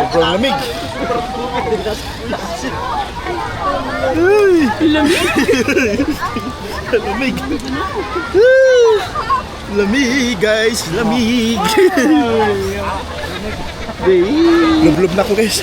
Sobrang lamig. Uy, lamig. Lamig. Lamig guys, lamig. Lublob na ako guys.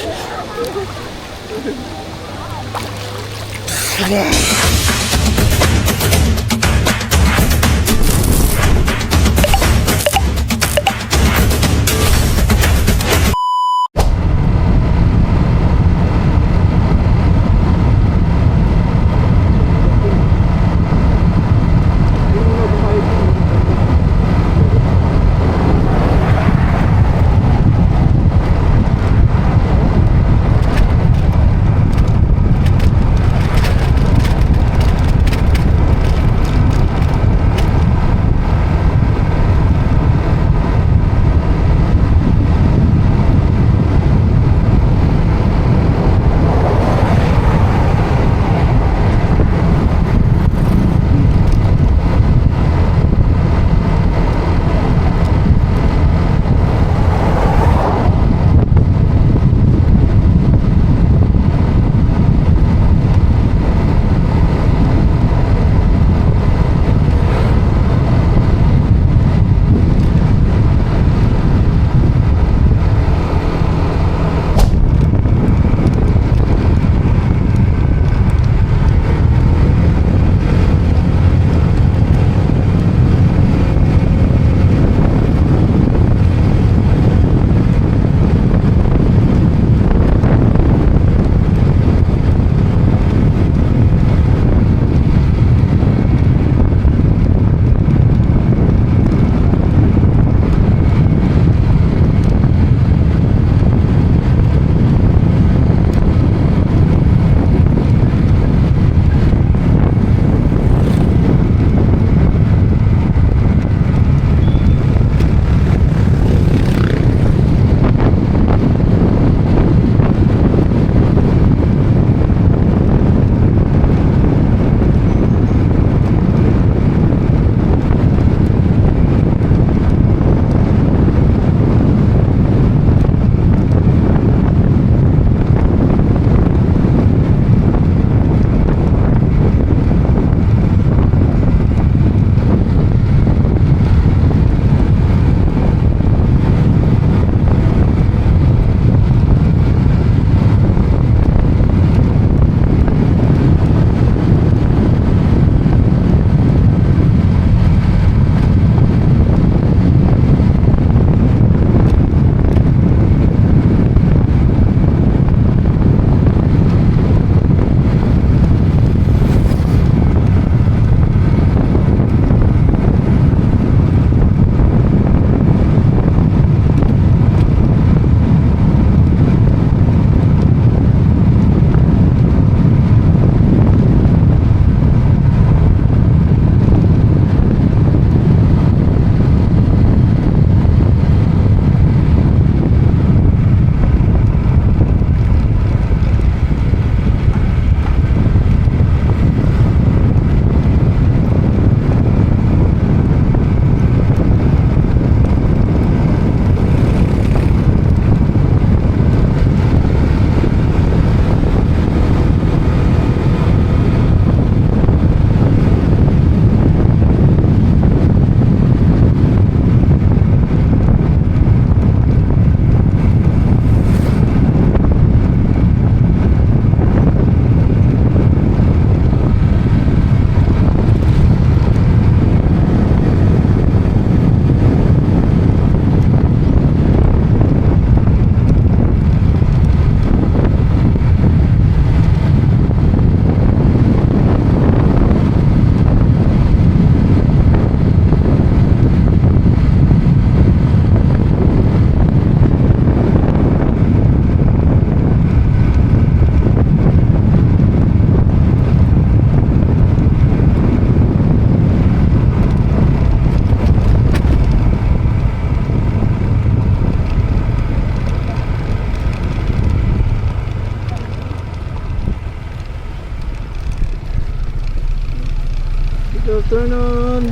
Good afternoon.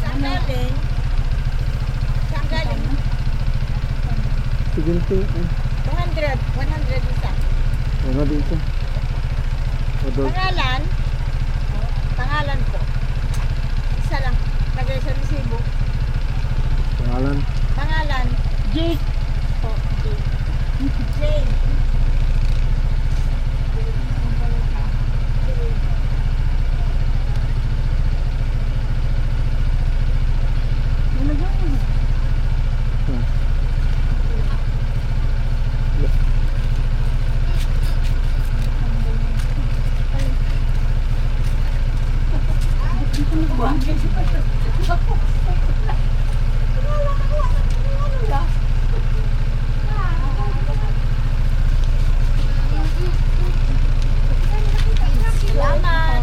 Saan galing? Saan galing? Sige. 100 isa. Ano din siya? Odog. Pangalan po. Isa lang. Lagay sa resibo. Pangalan. Pangalan. Jake. Po. Jake. Salamat.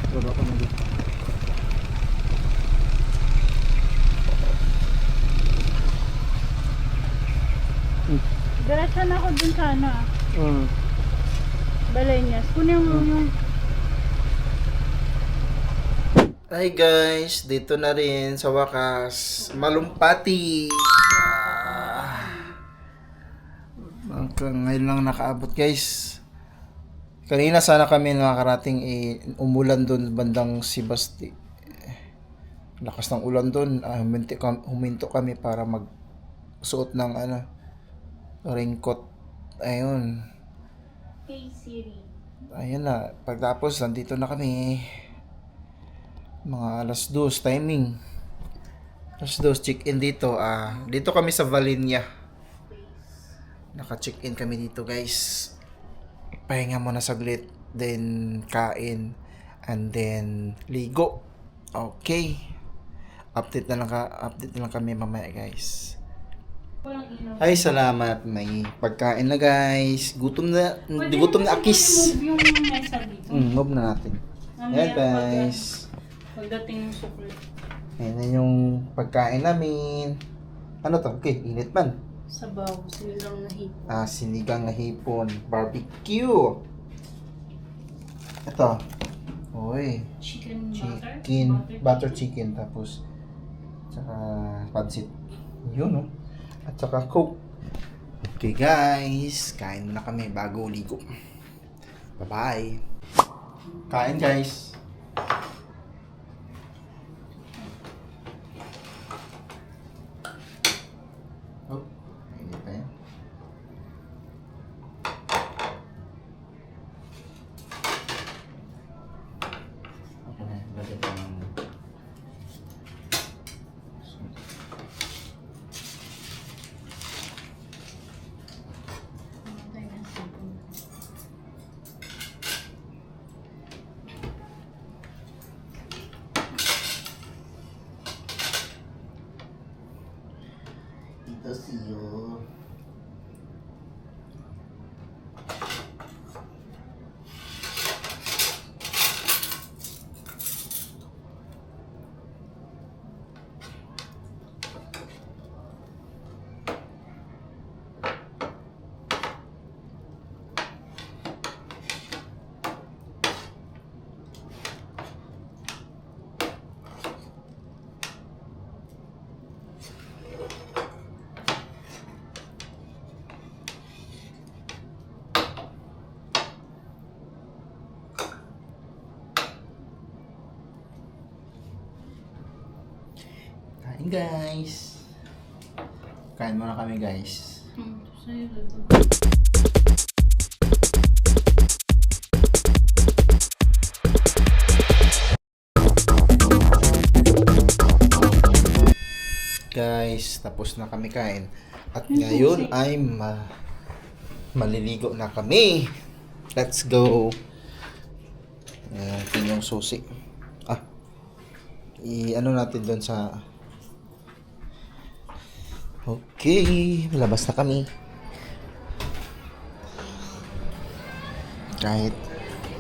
Baba ka na. Diretso na ako dun sa ano ah. Ah. Balenias. Kunin mo yung... Hi guys, dito na rin sa wakas, Malumpati. Hanggang ngayon lang nakaabot guys. Kanina sana kami nakakarating umulan doon bandang Sibasti. Lakas ng ulan doon, huminto kami para magsuot ng raincoat. Ayun. Hey Siri. Ayun na, pagtapos nandito na kami. Mga alas 2 timing. Alas 2 check-in dito. Dito kami sa Valinia. Naka-check-in kami dito, guys. Pahinga muna saglit, then kain, and then ligo. Okay. Update na lang kami mamaya, guys. Ay, salamat. May pagkain na, guys. Gutom na akis. Yung mesa dito. Move na natin. Ayan, guys. Pagdating ng sukli. Ayan na yung pagkain namin. Ano to? Okay, init man. Sabaw. Sinigang na hipon. Sinigang na hipon. Barbecue. Ito. Uy. Chicken Butter chicken. Tapos, tsaka pansit. Yun, no? At saka Coke. Okay, guys. Kain na kami bago ligo. Bye-bye. Kain, guys. Oh, hindi pa yan. Okay na, lagyan ko ng... Ito siyo. Kain, guys. Kain muna kami, guys. Guys, tapos na kami kain. At ngayon ay maliligo na kami. Let's go. Ito yung susi. I-ano natin doon sa... Okay, labas na kami.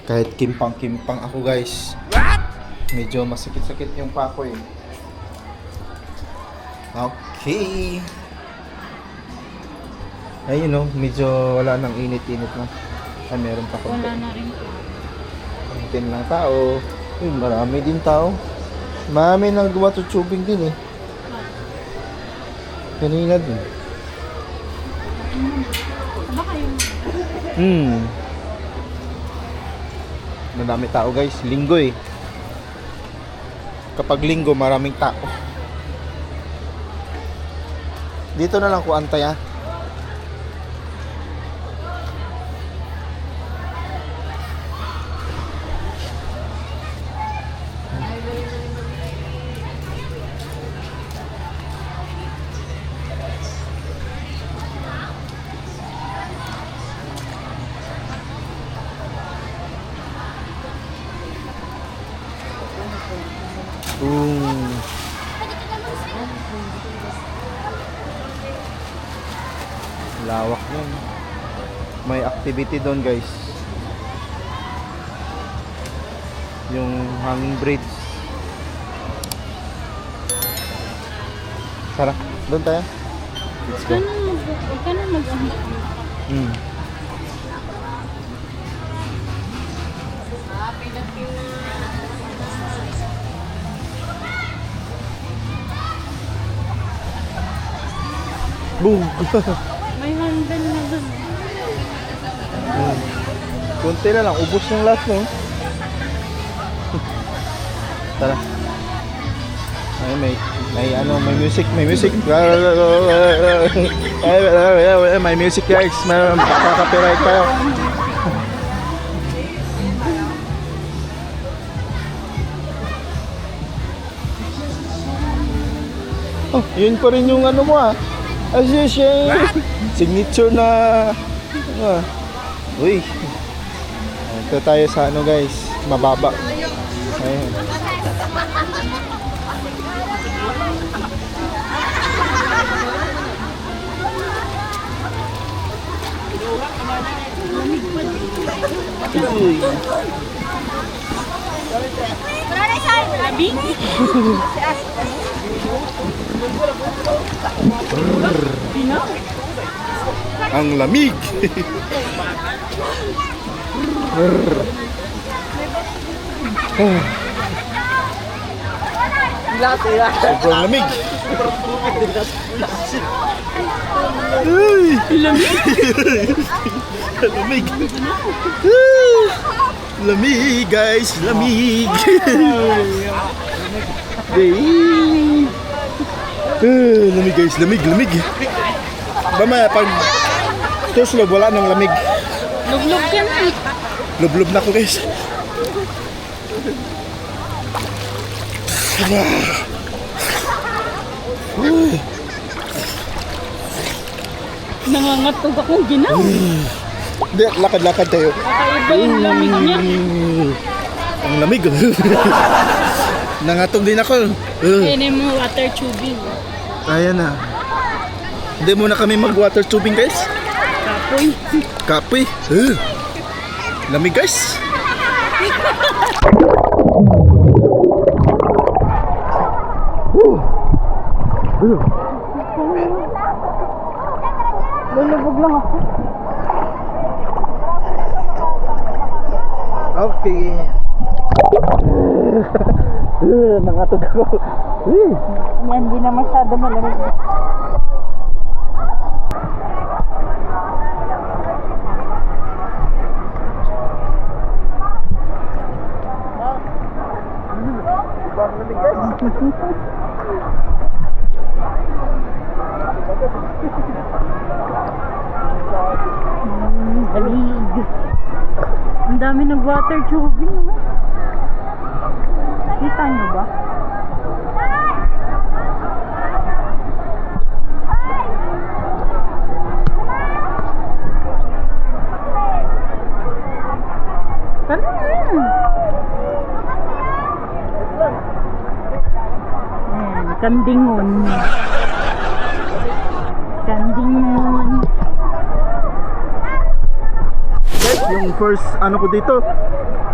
Kahit kimpang-kimpang ako, guys. What? Medyo masakit-sakit yung pako eh. Okay. Ayun no, medyo wala nang init-init na. Ay, meron pa konti. Wala na rin po. Konti lang tao. Uy, marami din tao. Marami nang gumatutubing din eh. Kanina din. Baka yung... Madami tao guys. Linggo eh. Kapag linggo, maraming tao. Dito na lang ko antay ah. Lawak yun. May activity doon guys. Yung hanging bridge. Tara, doon tayo. Let's go. Huwag ka na mag-ahit. Boom! May handle na doon. Kunti na lang, ubos yung last no. Tara. Ay, may music. May music guys. May copyright tayo. Oh, yun pa rin yung ano mo ah. Signature na uy. Ito tayo sa ano guys, mababa. Ayun. Uy. Labi? Ang lamig. Sobrang lamig. Lamig. Lamig guys, lamig. Lamig guys, lamig. Mamaya pag tuslob wala nang lamig. Lublog ka na. Lublob na ko guys. Nangangatog akong ginaw. Hindi, lakad-lakad tayo. Kakaiba yung lamig niya. Ang lamig. Nangatog din ako. Kaya mo water tubing. Ayan na. Hindi muna kami mag-water tubing guys. Kapoy. Kapoy. Lamig guys. Lulubog lang ako. Okay. Nangatog ako. Yan, hindi na masyado malamig. Dalig. Ang dami nag-water tubing. Kita nyo ba? Kandingon. Guys, yung first ano ko dito,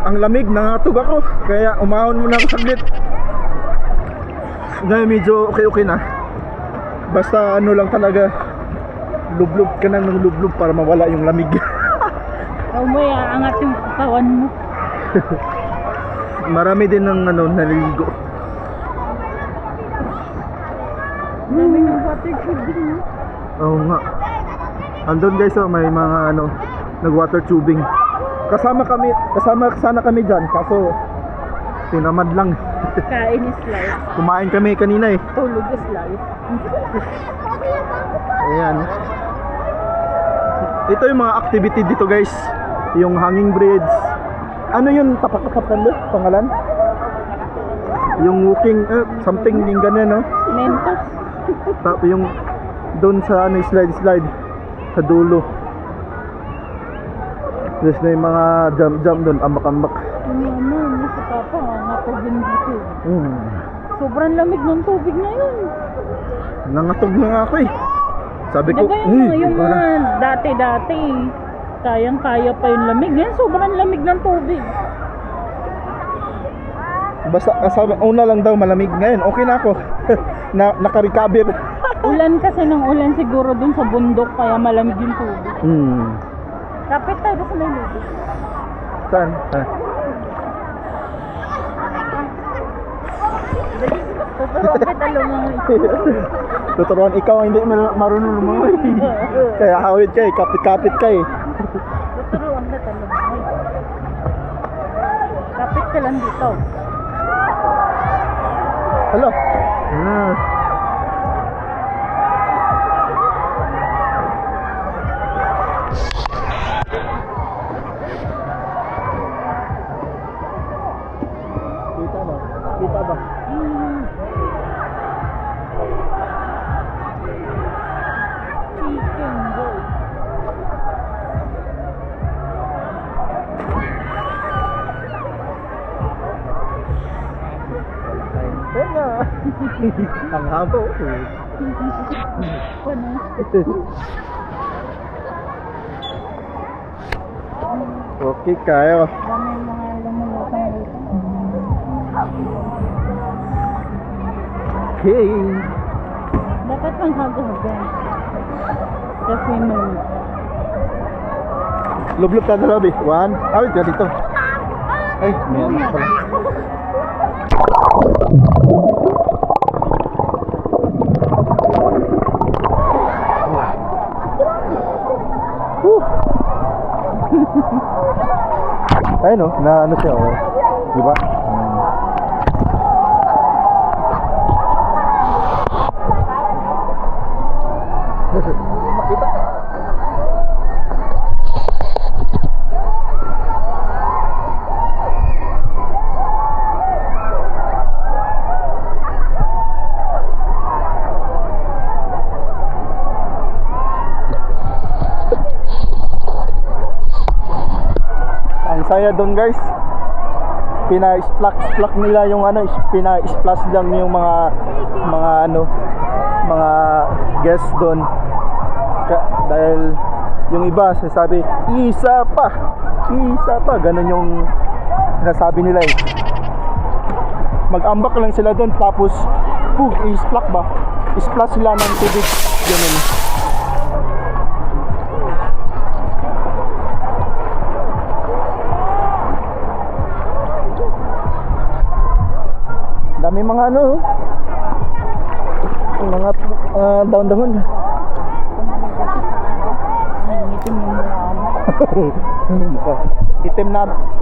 ang lamig, nangatog ako. Kaya umahon muna ako saglit. Ngayon medyo okay na. Basta ano lang talaga, lublub ka na ng lublub para mawala yung lamig. Oh, may aangat yung katawan mo. Marami din ng ano, naliligo. Dami ng water tubing, no? Oo nga. Andun guys, oh, may mga ano, nag-water tubing. Kasama sana kami dyan, kaso tinamad lang. Kain is life. Kumain kami kanina eh. Tulog is life. Ayan. Ito yung mga activity dito guys. Yung hanging bridge. Ano yun? Tapak-tapakan ba? Pangalan? Yung walking, something yung ganyan, no? Mentos. Yung doon sa ano, slide sa dulo. Yes, na yung mga jump doon, ambak-ambak. Ano, sa papa, natugin dito. Sobrang lamig ng tubig na yun. Nangatog na nga ako eh. Sabi ko, Diba yung mga dati-dati, kayang-kaya pa yung lamig. Ngayon, sobrang lamig ng tubig. basta sabi, una lang daw malamig. Ngayon, okay na ako. Naka-recover. Ulan kasi ng ulan siguro dun sa bundok, kaya malamig yung tubig. Kapit tayo sa may lubig. Saan? Tuturuan kita lumangoy. Tuturuan ikaw ang hindi marunong lumangoy. Kaya hawid ka eh, kapit-kapit ka eh. Tuturuan kita lumangoy. Kapit ka lang dito. Hello. Kita ba? Kita ba? Chicken boy. Tenga. Ang habo. Okay kayo. Dami mga lumulutang-lutang. Okay. Dapat pang haga-haga. Kasi may Lublub ka na lobby. One. Awit ka dito. Ay, may ano pala. Ayun no, na ano siya oh. Di ba? Makita. Ang saya doon guys, pina-splash nila yung ano, pina-splash lang yung mga ano, mga guests doon. Dahil yung iba sasabi, isa pa, ganun yung sinasabi nila eh. Mag-ambak lang sila doon tapos i-splash sila ng tubig, ganun. Dami mga ano, mga daon-daon. nangitim yung mukha mo.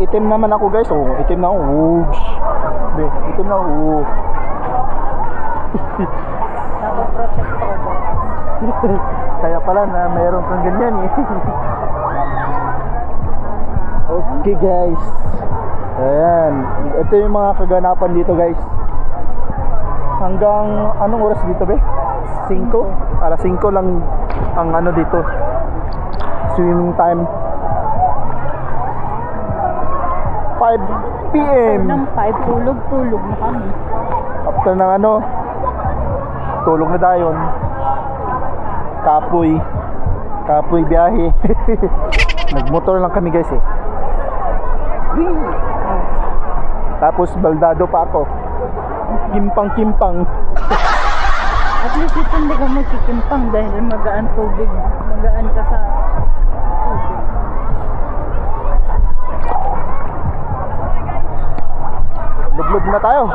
Itim naman ako guys. Oh, itim na ako. Whoosh. Be, itim na ako. Nakaprotect ako ba? Kaya pala na mayroon kang ganyan eh. Okay guys. Ayan. Ito yung mga kaganapan dito guys. Hanggang anong oras dito be? 5? Alas 5 lang ang ano dito. Swimming time. 5 PM. Ng 5, tulog na kami. After ng ano, tulog na dayon. Kapoy biyahe. Nagmotor lang kami guys eh. Tapos baldado pa ako. Kimpang-kimpang. At least ito hindi ka magkikimpang dahil magaan tubig. Magaan ka sa tubig. Luglog na tayo.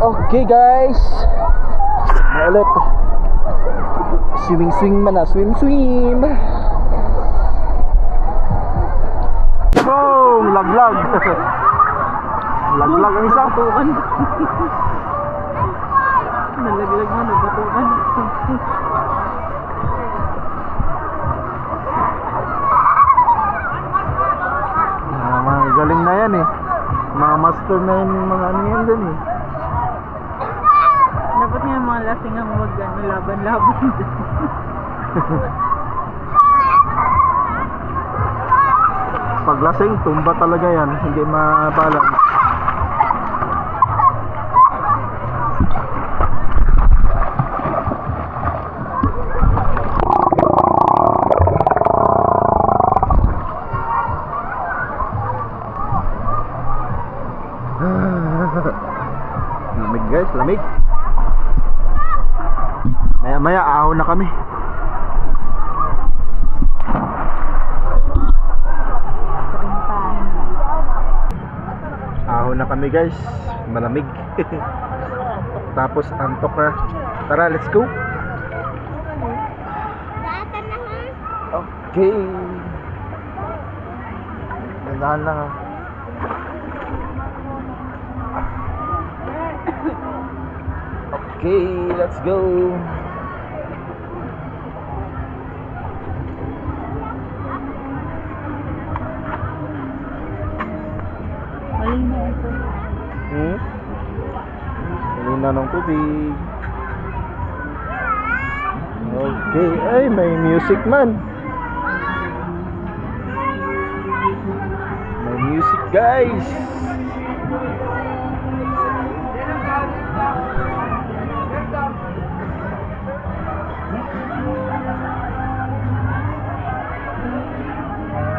Okay guys, na ulit. Swing man na, swim. Boom! Laglag. Laglag ang isa. Batukan. Nalaglag na, nabatukan. Mga galing na yan eh. Mga master na yun, mga ano yan dun eh. Dapat nga yung mga lasing ang wag laban-laban dyan. Pag lasing, tumba talaga yan. Hindi mabalance. Lamig guys, lamig. Maya ahon na kami. Ahon na kami guys. Malamig. Tapos antok na. Tara, let's go. Okay. Dandahan lang ah. Okay, let's go. Malinaw ito. Malinaw ng tubig. Okay, ay may music man. May music guys.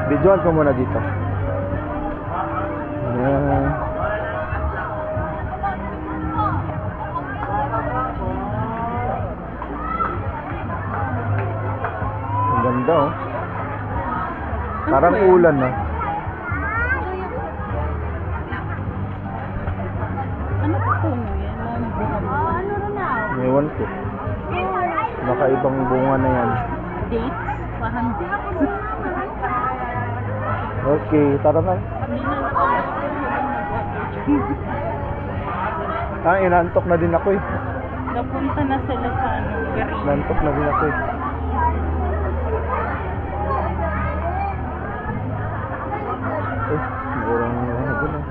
Videoan ko muna dito. Ayan. Ang ganda oh. Parang ulan no. Ano pa puno yan? Ano rin na? Ewan ko. Nakaibang bunga na yan. Dates? Parang dates. Okay, tara na. Inantok na din ako eh. Napunta na sila sa Garina. Inantok na din ako eh. Siguro ang ano dun eh.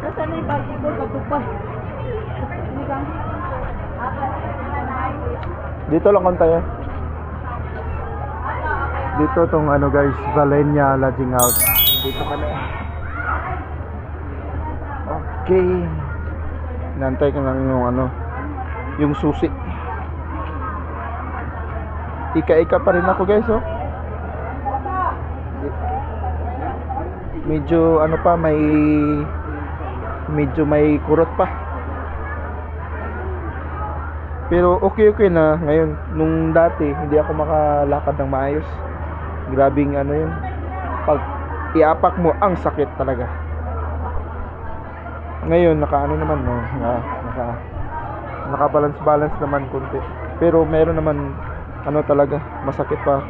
Nasaan na yung bagi ko? Katupay. Hindi ka. Dito lang tayo. Dito tong ano guys, Valenia Lodging House. Dito kami. Okay. Nantay ko lang yung ano, yung susi. Ika-ika pa rin ako guys oh. Medyo ano pa, medyo may kurot pa. Pero okay na ngayon. Nung dati hindi ako makalakad ng maayos. Grabing ano yun. Pag iapak mo, ang sakit talaga. Ngayon nakaano naman no, naka-balance naman konti. Pero meron naman ano talaga, masakit pa.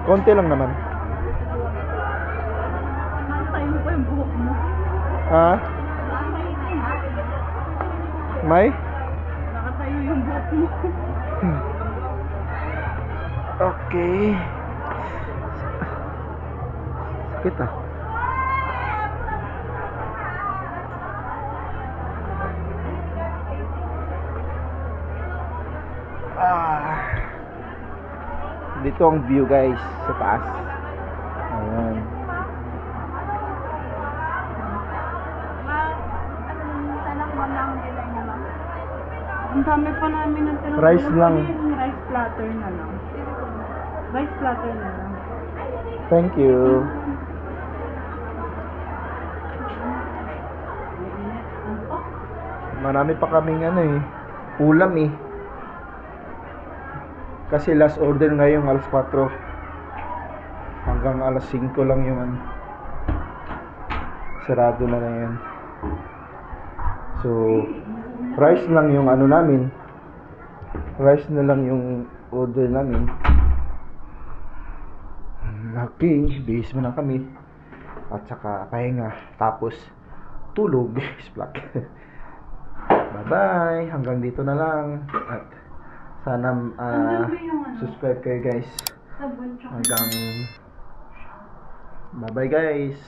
Konti lang naman. Nakatayo pa yung buhok mo. Ha? May? Nakatayo yung buhok mo. Okay. Sakit ah. Dito ang view guys sa taas. Ayan. Ang dami pa namin ng tinutulog. Rice lang. Rice platter na lang. Rice platter na lang. Thank you. Marami pa kaming ulam eh. Kasi last order ngayong alas 4. Hanggang alas 5 lang yung sarado na yan. So, rice lang yung namin. Rice na lang yung order namin. Okay, bihis mo na kami. At saka pahinga. Tapos, tulog. Splak. Bye-bye. Hanggang dito na lang. At sana subscribe kayo guys. Hanggang bye-bye guys.